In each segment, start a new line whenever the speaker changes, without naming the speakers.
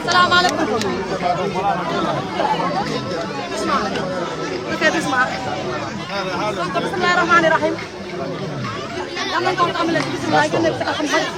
Salaamaaleykum. Bismillahirrahmanirrahim. Yal nañu ko amalee bisimilah génne sa xam xarit.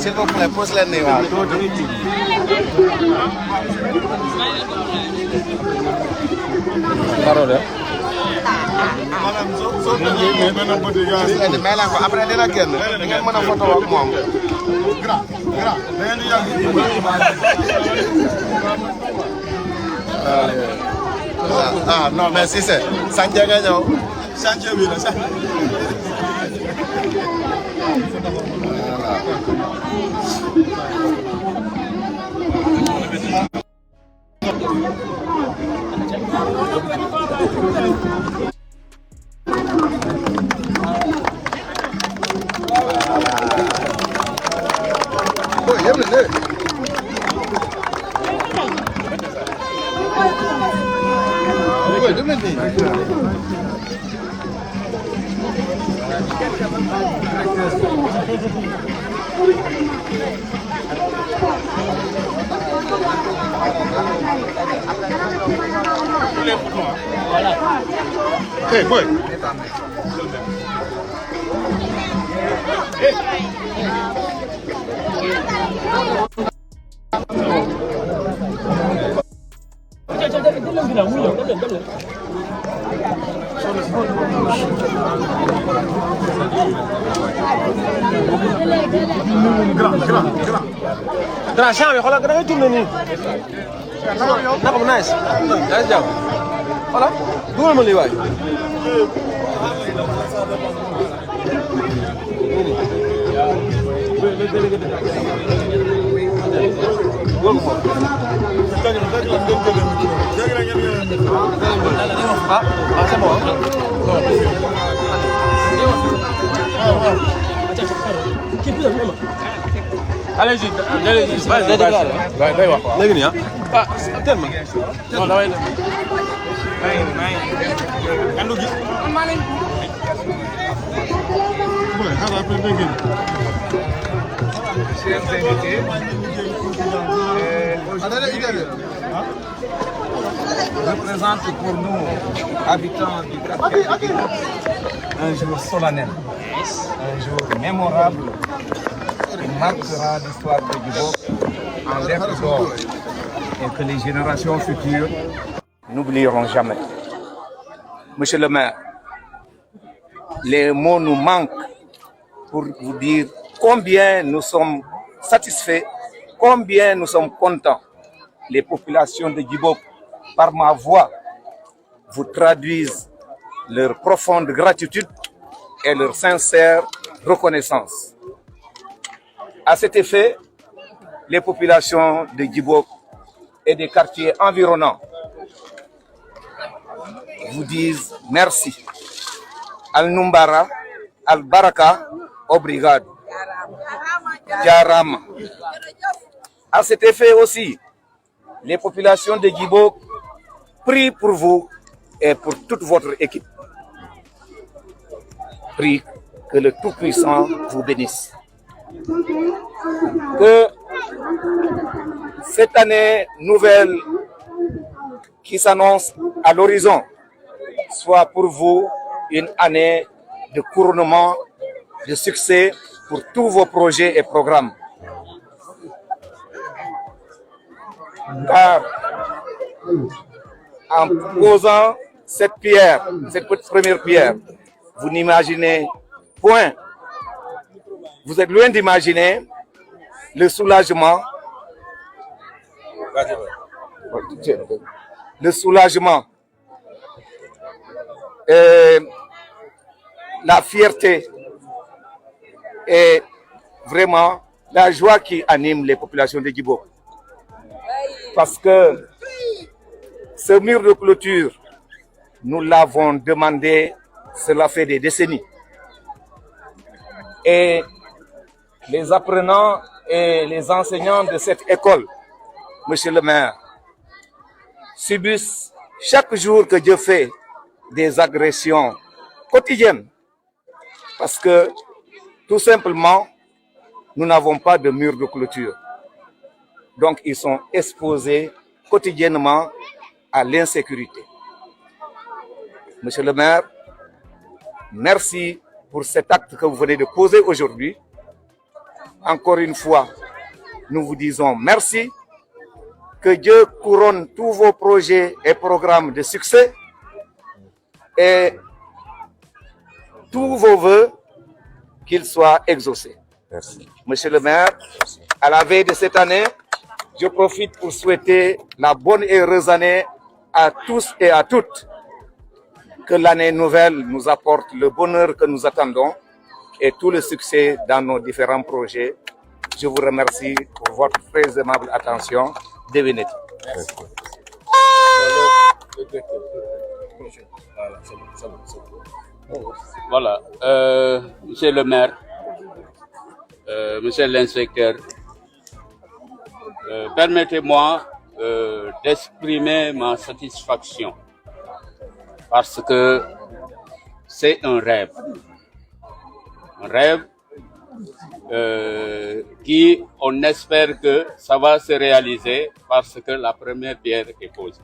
S'il vous plaît, pose la nez. Après dina génn da ngeen mën a photo ak moom. Ah non mais si c'est Sanjé nga ñëw. Sanjé bi la sax. Hey, boy.
Grand champ bi xoolal da ngay tourné nii. naka mu nice. yaa ngi jàmm. voilà dugal ma lii waay. ah c'est bon. allez-y allez-y. day wax léegi nii ah tellement. non damay dem. kan gi. maa leen. chers invités. représente pour nous, habitants du quartier, un jour solennel, un jour mémorable qui marquera l'histoire de Djibok en lettres d'or et que les générations futures n'oublieront jamais. Monsieur le maire, les mots nous manquent pour vous dire combien nous sommes satisfaits, combien nous sommes contents. Les populations de Djibok, par ma voix, vous traduisent leur profonde gratitude et leur sincère reconnaissance. À cet effet, les populations de Djibok et des quartiers environnants vous disent merci. Al-Numbara, Al-Baraka, obrigado. Diarama. À cet effet aussi, les populations de Djibo prient pour vous et pour toute votre équipe. Prient que le Tout-Puissant vous bénisse. Que cette année nouvelle qui s'annonce à l'horizon soit pour vous une année de couronnement, de succès pour tous vos projets et programmes. Car en posant cette pierre, cette première pierre, vous n'imaginez point, vous êtes loin d'imaginer le soulagement, la fierté et vraiment la joie qui anime les populations de Djibo. Parce que ce mur de clôture, nous l'avons demandé, cela fait des décennies. Et les apprenants et les enseignants de cette école, monsieur le maire, subissent chaque jour que Dieu fait des agressions quotidiennes. Parce que, tout simplement, nous n'avons pas de mur de clôture. Donc, ils sont exposés quotidiennement à l'insécurité. Monsieur le maire, merci pour cet acte que vous venez de poser aujourd'hui. Encore une fois, nous vous disons merci. Que Dieu couronne tous vos projets et programmes de succès et tous vos vœux qu'ils soient exaucés.
Merci.
Monsieur le maire, à la veille de cette année, je profite pour souhaiter la bonne et heureuse année à tous et à toutes. Que l'année nouvelle nous apporte le bonheur que nous attendons et tout le succès dans nos différents projets. Je vous remercie pour votre très aimable attention. Devinez.
Voilà, monsieur le maire, monsieur l'inspecteur, permettez-moi d'exprimer ma satisfaction parce que c'est un rêve. Un rêve qui, on espère que ça va se réaliser parce que la première pierre est posée.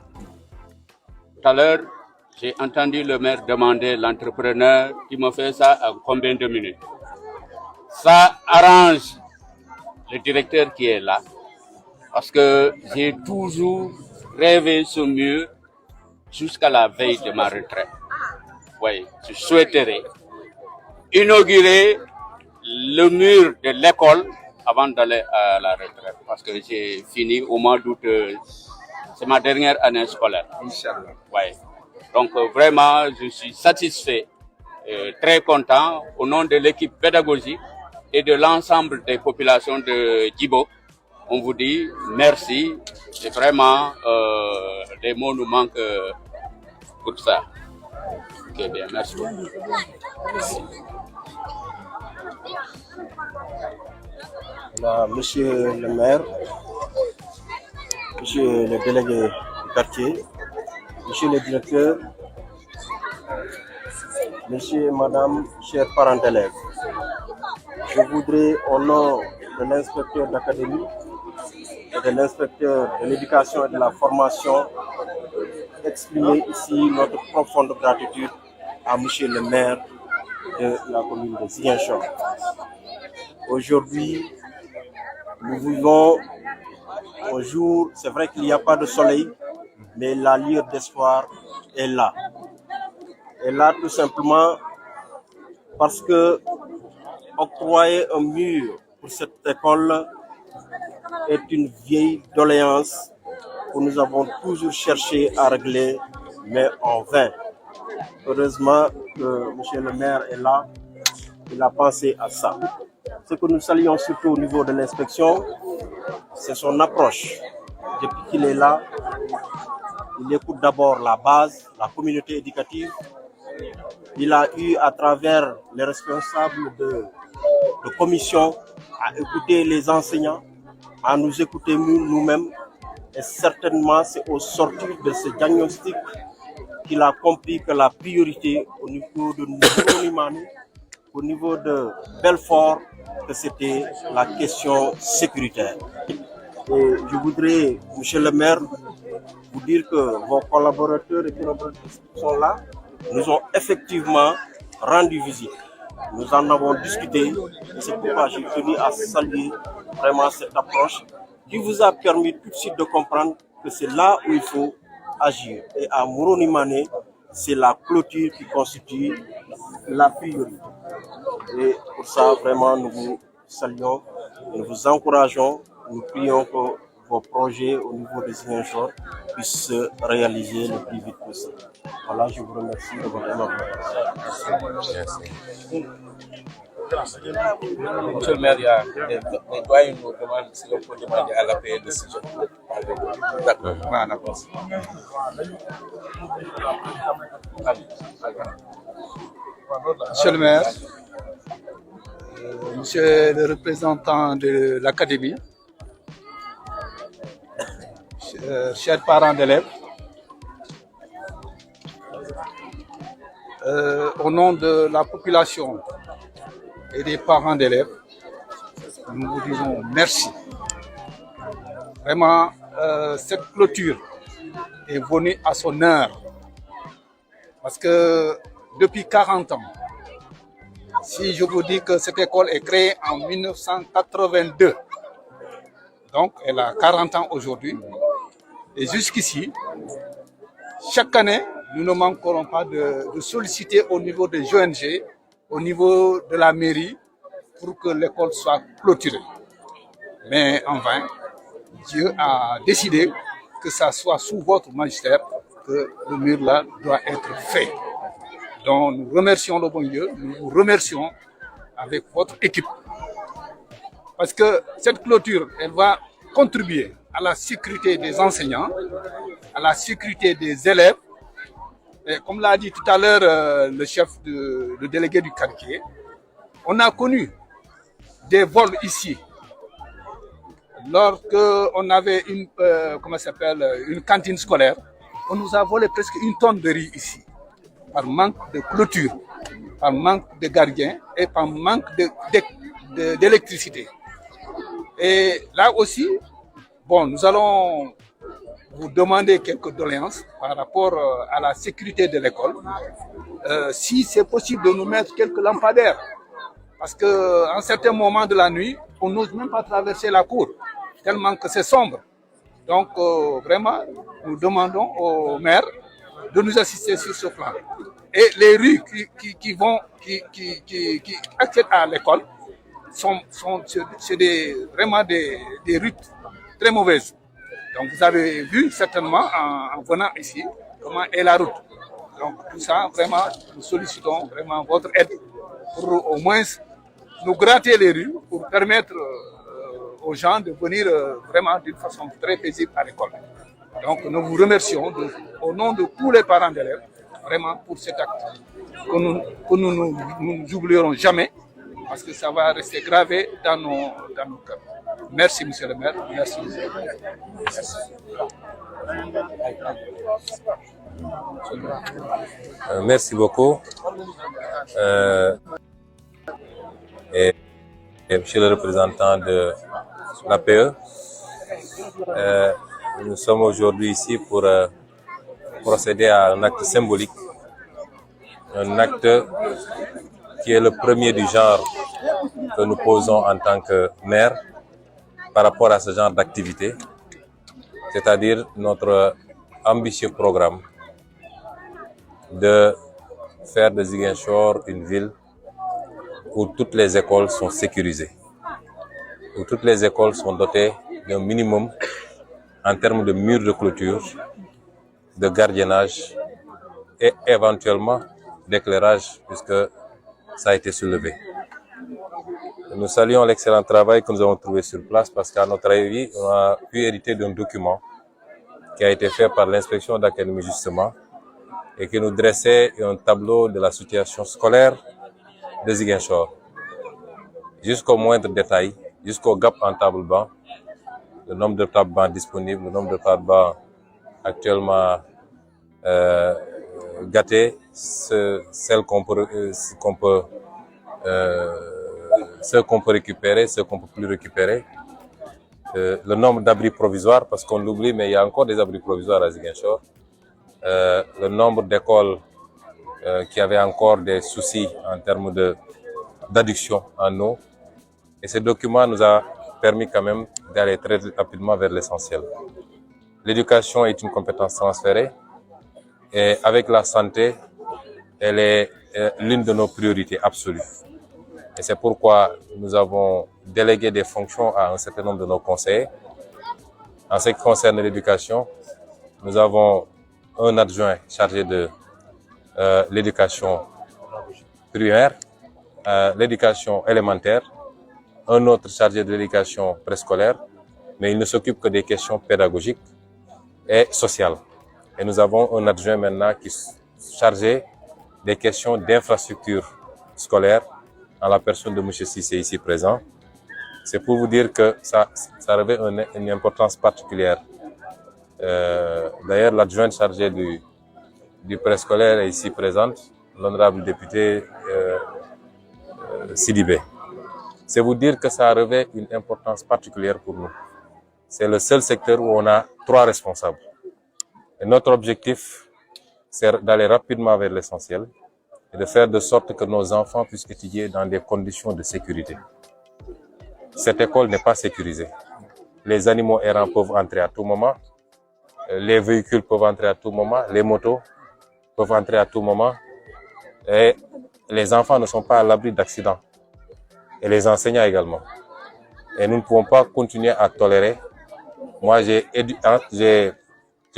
Tout à l'heure, j'ai entendu le maire demander l'entrepreneur qui me fait ça en combien de minutes. Ça arrange le directeur qui est là parce que j'ai toujours rêvé ce mur jusqu'à la veille de ma retraite. Oui, je souhaiterais inaugurer le mur de l'école avant d'aller à la retraite parce que j'ai fini au mois d'août, c'est ma dernière année scolaire.
Inch'Allah.
Ouais. Donc vraiment, je suis satisfait, très content au nom de l'équipe pédagogique et de l'ensemble des populations de Djibo. On vous dit merci et vraiment les mots nous manquent pour ça. Ok, bien, merci beaucoup.
Voilà, monsieur le maire, monsieur le délégué du quartier, monsieur le directeur, monsieur et madame, chers parents d'élèves, je voudrais au nom de l'inspecteur d'académie et de l'inspecteur de l'éducation et de la formation exprimer ici notre profonde gratitude à monsieur le maire de la commune de Ziguinchor. Aujourd'hui, nous vivons un jour, c'est vrai qu'il n'y a pas de soleil, mais la lueur d'espoir est là. Et là, tout simplement parce que octroyer un mur pour cette école est une vieille doléance que nous avons toujours cherché à régler, mais en vain. Heureusement que monsieur le maire est là, il a pensé à ça. Ce que nous saluons surtout au niveau de l'inspection, c'est son approche. Depuis qu'il est là, il écoute d'abord la base, la communauté éducative. Il a eu à travers les responsables de commission à écouter les enseignants, à nous écouter nous-mêmes. Et certainement, c'est au sortir de ce diagnostic qu'il a compris que la priorité au niveau de Nourouni, au niveau de Belfort, que c'était la question sécuritaire. Et je voudrais, monsieur le maire, vous dire que vos collaborateurs et collaboratrices qui sont là nous ont effectivement rendu visite. Nous en avons discuté et c'est pourquoi j'ai tenu à saluer vraiment cette approche qui vous a permis tout de suite de comprendre que c'est là où il faut agir. Et à Mouronimane, c'est la clôture qui constitue la priorité. Et pour ça, vraiment, nous vous saluons, nous vous encourageons, nous prions que vos projets au niveau des Ziguinchor puissent se réaliser le plus vite possible. Voilà, je vous remercie de votre amabilité.
Monsieur le maire, il y a des doyens nous demandent si on peut demander à la paix de ce genre. D'accord. Voilà, d'accord.
Monsieur le maire, monsieur le représentant de l'académie, chers parents d'élèves, au nom de la population et des parents d'élèves, nous vous disons merci. Vraiment, cette clôture est venue à son heure. Parce que depuis 40 ans, si je vous dis que cette école est créée en 1982, donc elle a 40 ans aujourd'hui, et jusqu'ici, chaque année, nous ne manquerons pas de solliciter au niveau des ONG, au niveau de la mairie, pour que l'école soit clôturée. Mais en vain, Dieu a décidé que ça soit sous votre magistère que le mur là doit être fait. Donc nous remercions le bon Dieu, nous vous remercions avec votre équipe. Parce que cette clôture, elle va contribuer à la sécurité des enseignants, à la sécurité des élèves. Et comme l'a dit tout à l'heure le chef, le délégué du quartier, on a connu des vols ici. Lorsqu'on avait une cantine scolaire, on nous a volé presque 1 tonne de riz ici, par manque de clôture, par manque de gardiens et par manque d'électricité. Et là aussi, bon, nous allons vous demander quelques doléances par rapport à la sécurité de l'école. Si c'est possible de nous mettre quelques lampadaires, parce qu'à un certain moment de la nuit, on n'ose même pas traverser la cour, tellement que c'est sombre. Donc vraiment, nous demandons au maire de nous assister sur ce plan. Et les rues qui accèdent à l'école sont vraiment des rues très mauvaises. Donc vous avez vu certainement en venant ici comment est la route. Donc tout ça, vraiment, nous sollicitons vraiment votre aide pour au moins nous gratter les rues pour permettre aux gens de venir vraiment d'une façon très paisible à l'école. Donc nous vous remercions au nom de tous les parents d'élèves vraiment pour cet acte que nous n'oublierons jamais parce que ça va rester gravé dans nos cœurs. Merci monsieur le maire, merci.
Merci beaucoup. Et monsieur le représentant de l'APE, nous sommes aujourd'hui ici pour procéder à un acte symbolique, un acte qui est le premier du genre que nous posons en tant que maire par rapport à ce genre d'activité, c'est-à-dire notre ambitieux programme de faire de Ziguinchor une ville où toutes les écoles sont sécurisées, où toutes les écoles sont dotées d'un minimum en termes de murs de clôture, de gardiennage et éventuellement d'éclairage, puisque ça a été soulevé. Nous saluons l'excellent travail que nous avons trouvé sur place parce qu'à notre avis, on a pu hériter d'un document qui a été fait par l'inspection d'académie justement et qui nous dressait un tableau de la situation scolaire de Ziguinchor, jusqu'au moindre détail, jusqu'au gap en table-banc, le nombre de tables-bancs disponibles, le nombre de tables-bancs actuellement gâtés, ceux qu'on peut récupérer, ceux qu'on peut plus récupérer. Le nombre d'abris provisoires, parce qu'on l'oublie, mais il y a encore des abris provisoires à Ziguinchor. Le nombre d'écoles qui avaient encore des soucis en termes d'adduction en eau. Et ce document nous a permis quand même d'aller très rapidement vers l'essentiel. L'éducation est une compétence transférée et avec la santé, elle est l'une de nos priorités absolues. Et c'est pourquoi nous avons délégué des fonctions à un certain nombre de nos conseillers. En ce qui concerne l'éducation, nous avons un adjoint chargé de l'éducation primaire, l'éducation élémentaire, un autre chargé de l'éducation préscolaire, mais il ne s'occupe que des questions pédagogiques et sociales. Et nous avons un adjoint maintenant qui est chargé des questions d'infrastructure scolaire, en la personne de M. Cissé ici présent. C'est pour vous dire que ça revêt une importance particulière. D'ailleurs, l'adjointe chargée du préscolaire est ici présente, l'honorable député Sidibé. C'est vous dire que ça revêt une importance particulière pour nous. C'est le seul secteur où on a 3 responsables. Et notre objectif, c'est d'aller rapidement vers l'essentiel et de faire de sorte que nos enfants puissent étudier dans des conditions de sécurité. Cette école n'est pas sécurisée. Les animaux errants peuvent entrer à tout moment, les véhicules peuvent entrer à tout moment, les motos peuvent entrer à tout moment et les enfants ne sont pas à l'abri d'accidents et les enseignants également. Et nous ne pouvons pas continuer à tolérer. Moi, j'ai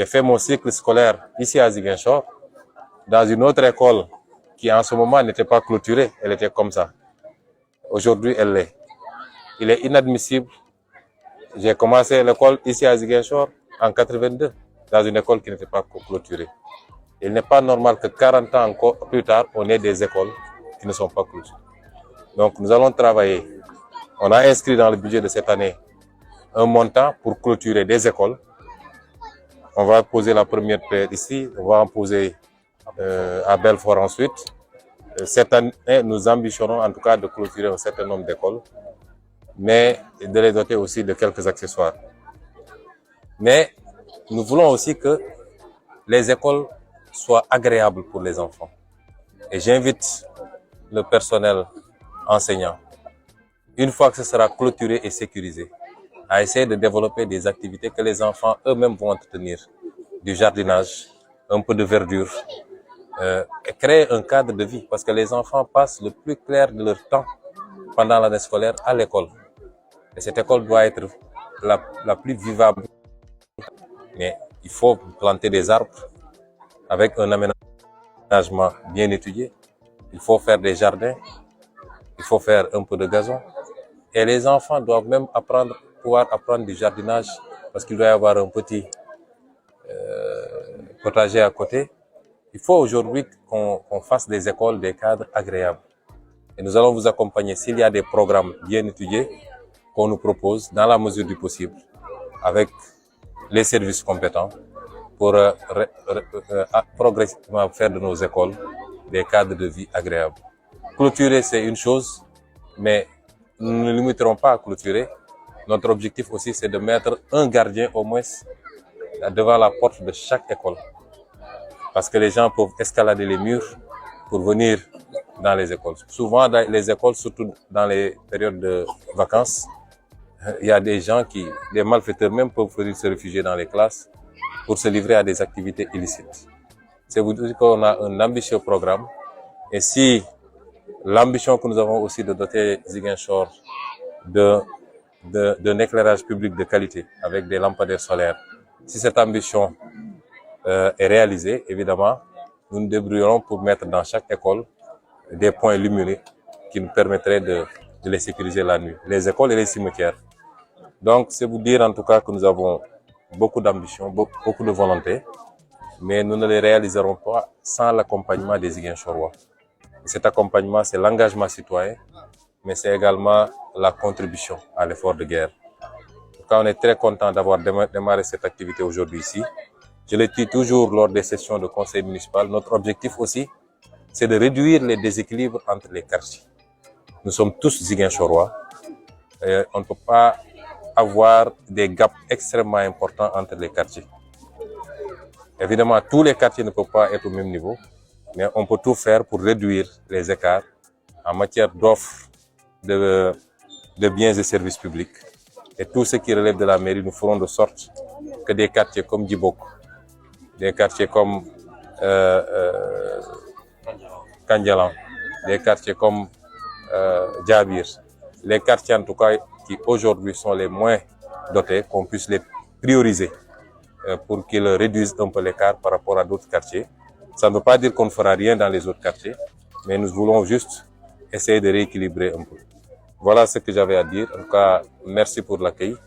fait mon cycle scolaire ici à Ziguinchor, dans une autre école qui en ce moment n'était pas clôturée, elle était comme ça. Aujourd'hui, elle l'est. Il est inadmissible. J'ai commencé l'école ici à Ziguinchor en 82, dans une école qui n'était pas clôturée. Il n'est pas normal que 40 ans encore plus tard, on ait des écoles qui ne sont pas clôturées. Donc nous allons travailler. On a inscrit dans le budget de cette année un montant pour clôturer des écoles. On va poser la première pierre ici, on va en poser à Belfort ensuite. Cette année, nous ambitionnons en tout cas de clôturer un certain nombre d'écoles, mais de les doter aussi de quelques accessoires. Mais nous voulons aussi que les écoles soient agréables pour les enfants. Et j'invite le personnel enseignant, une fois que ce sera clôturé et sécurisé, à essayer de développer des activités que les enfants eux-mêmes vont entretenir, du jardinage, un peu de verdure, et créer un cadre de vie, parce que les enfants passent le plus clair de leur temps pendant l'année scolaire à l'école. Et cette école doit être la plus vivable. Mais il faut planter des arbres avec un aménagement bien étudié. Il faut faire des jardins, il faut faire un peu de gazon. Et les enfants doivent même pouvoir apprendre du jardinage, parce qu'il doit y avoir un petit potager à côté. Il faut aujourd'hui qu'on fasse des écoles, des cadres agréables. Et nous allons vous accompagner s'il y a des programmes bien étudiés qu'on nous propose dans la mesure du possible avec les services compétents pour progressivement faire de nos écoles des cadres de vie agréables. Clôturer, c'est une chose, mais nous ne limiterons pas à clôturer. Notre objectif aussi, c'est de mettre un gardien au moins devant la porte de chaque école. Parce que les gens peuvent escalader les murs pour venir dans les écoles. Souvent, dans les écoles, surtout dans les périodes de vacances, il y a des gens des malfaiteurs même peuvent venir se réfugier dans les classes pour se livrer à des activités illicites. C'est vous dire qu'on a un ambitieux programme. Et si l'ambition que nous avons aussi de doter Ziguinchor d'un éclairage public de qualité avec des lampadaires solaires, si cette ambition est réalisée, évidemment, nous nous débrouillerons pour mettre dans chaque école des points lumineux qui nous permettraient de les sécuriser la nuit, les écoles et les cimetières. Donc, c'est vous dire en tout cas que nous avons beaucoup d'ambition, beaucoup de volonté, mais nous ne les réaliserons pas sans l'accompagnement des Ziguinchorois. Cet accompagnement, c'est l'engagement citoyen, mais c'est également la contribution à l'effort de guerre. En tout cas, on est très content d'avoir démarré cette activité aujourd'hui ici. Je le dis toujours lors des sessions de conseil municipal, notre objectif aussi, c'est de réduire les déséquilibres entre les quartiers. Nous sommes tous Ziguinchorois. On ne peut pas avoir des gaps extrêmement importants entre les quartiers. Évidemment, tous les quartiers ne peuvent pas être au même niveau, mais on peut tout faire pour réduire les écarts en matière d'offres de biens et services publics. Et tout ce qui relève de la mairie, nous ferons de sorte que des quartiers comme Djibok, des quartiers comme Kandjalan, des quartiers comme Djabir, les quartiers en tout cas qui aujourd'hui sont les moins dotés, qu'on puisse les prioriser pour qu'ils réduisent un peu l'écart par rapport à d'autres quartiers. Ça ne veut pas dire qu'on ne fera rien dans les autres quartiers, mais nous voulons juste essayer de rééquilibrer un peu. Voilà ce que j'avais à dire. En tout cas, merci pour l'accueil.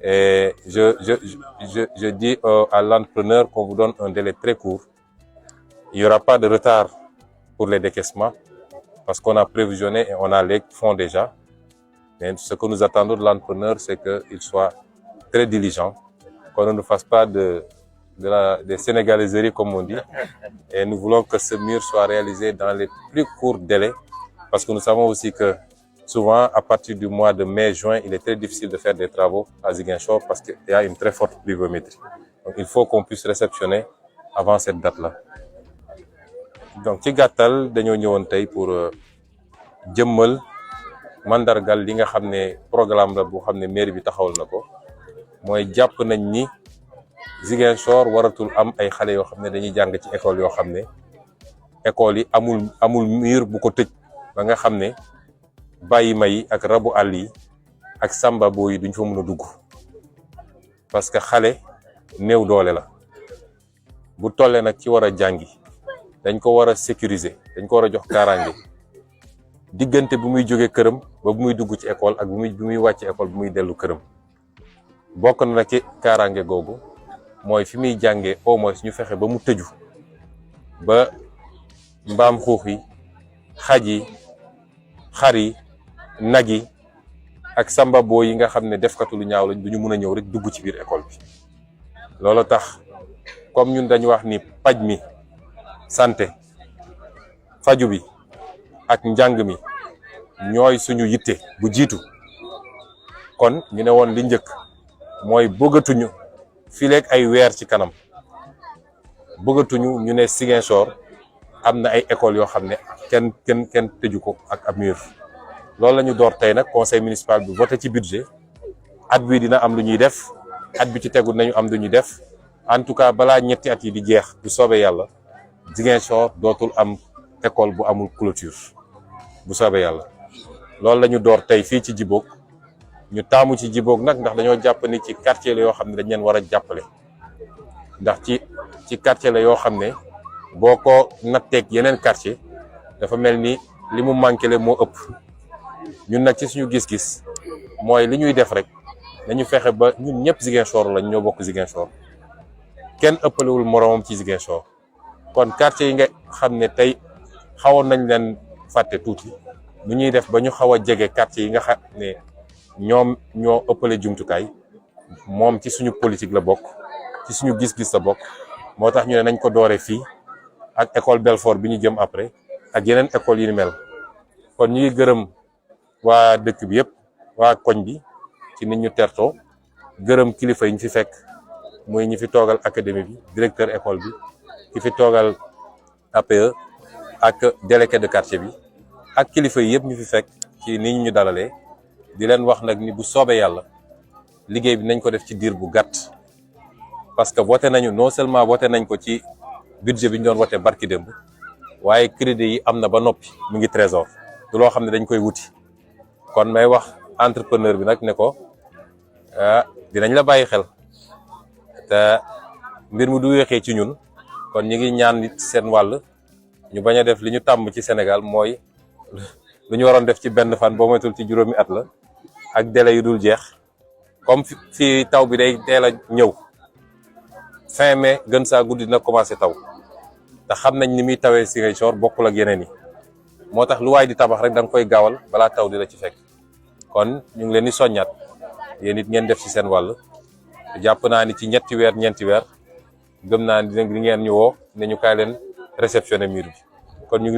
Et je dis à l'entrepreneur qu'on vous donne un délai très court. Il n'y aura pas de retard pour les décaissements parce qu'on a prévisionné et on a les fonds déjà. Mais ce que nous attendons de l'entrepreneur, c'est qu'il soit très diligent, qu'on ne fasse pas des sénégaliseries comme on dit. Et nous voulons que ce mur soit réalisé dans les plus courts délais parce que nous savons aussi que souvent, à partir du mois de mai-juin, il est très difficile de faire des travaux à Ziguinchor parce qu'il y a une très forte pluviométrie. Donc, il faut qu'on puisse réceptionner avant cette date-là. Donc, ci gàttal dañoo ñëwoon tey pour jëmmal mandargal li nga xam ne programme la bu xam ne mairie bi taxawal na ko mooy jàpp nañ ni Ziguinchor waratul am ay xale yoo xam ne dañuy jàng ci école yoo xam ne école yi amul mur bu ko tëj ba nga xam ne bàyyi may ak rabu àll yi ak samba boo yi duñ fa mën a dugg parce que xale néew doole la bu tollee nag ci war a jàngi dañ ko war a sécuriser dañ ko war a jox kaaraange diggante bu muy jógee këram ba bu muy dugg ci école ak bu muy wàcc école bu muy dellu këram bokk na nag ci kaaraange googu mooy fi muy jàngee au moins ñu fexe ba mu tëju ba mbaam xuux yi xaj yi xar yi nag yi ak samba boo yi nga xam ne defkatu lu ñaaw lañ duñu mën a ñëw rek dugg ci biir école bi loolu tax comme ñun dañu wax ni paj mi santé faju bi ak njàng mi ñooy suñu yitte bu jiitu kon ñu ne woon li njëkk mooy bëggatuñu fileeg ay weer ci kanam bëggatuñu ñu ne Ziguinchor am na ay écoles yoo xam ne kenn tëju ko ak ab mur loolu la ñu door tey nag conseil municipal bi voté ci budget at bi dina am lu ñuy def at bi ci tegu nañu am lu ñuy def en tout cas balaa ñetti at yi di jeex bu soobee yàlla Ziguinchor dootul am école bu amul clôture bu soobee yàlla loolu la ñu door tey fii ci Djibok ñu taamu ci Djibok nag ndax dañoo jàpp ni ci quartier la yoo xam ne dañ leen war a jàppale ndax ci quartier la yoo xam ne boo ko natteeg yeneen quartier dafa mel ni li mu manqué le moo ëpp ñun nag ci suñu gis-gis mooy li ñuy def rek nañu fexe ba ñun ñëpp Ziguinchor lañ ñoo bokk Ziguinchor kenn ëppalewul moroomam ci Ziguinchor kon quartier yi nga xam ne tey xawoon nañ leen fàtte tuuti nu ñuy def ba ñu xaw a jege quartier yi nga xam ne ñoom ñoo ëppale jumtukaay moom ci suñu politique la bokk ci suñu gis-gis la bokk moo tax ñu ne nañ ko doore fii ak école Belfort bi ñu jëm après ak yeneen école yi ni mel kon ñu ngi gërëm waa dëkk bi yëpp waa koñ bi ci nit ñu tertoo gërëm kilifa yi ñu fi fekk muy ñi fi toogal académie bi directeur école bi ki fi toogal APE ak délégué de quartier bi ak kilifa yi yëpp ñu fi fekk ci ni ñu dalalee di leen wax nag ni bu soobee yàlla liggéey bi nañ ko def ci diir bu gàtt parce que voté nañu non seulement voté nañ ko ci budget bi ñu doon voté barki démb waaye crédit yi am na ba noppi mu ngi trésor du loo xam ne dañ koy wuti kon may wax entrepreneur bi nag ne ko dinañ la bàyyi xel te mbir mu du wéexee ci ñun kon ñu ngi ñaan nit seen wàll ñu bañ a def li ñu tàmm ci Sénégal mooy lu ñu waroon def ci benn fan boo moytul ci juróomi at la ak délai yu dul jeex comme fi taw bi day teel a ñëw fin mai gën saa guddi dina commencé taw te xam nañ ni muy tawee Ziguinchor bokkul ak yeneen yi moo tax lu waay di tabax rek da nga koy gaawal balaa taw di la ci fekk kon ñu ngi leen di soññaat yéen it ngeen def ci seen wàll jàpp naa ni ci ñeenti weer gëm naa ni di ngeen ñu woo ne ñu kaay leen réceptionner mur bi kon ñu ngi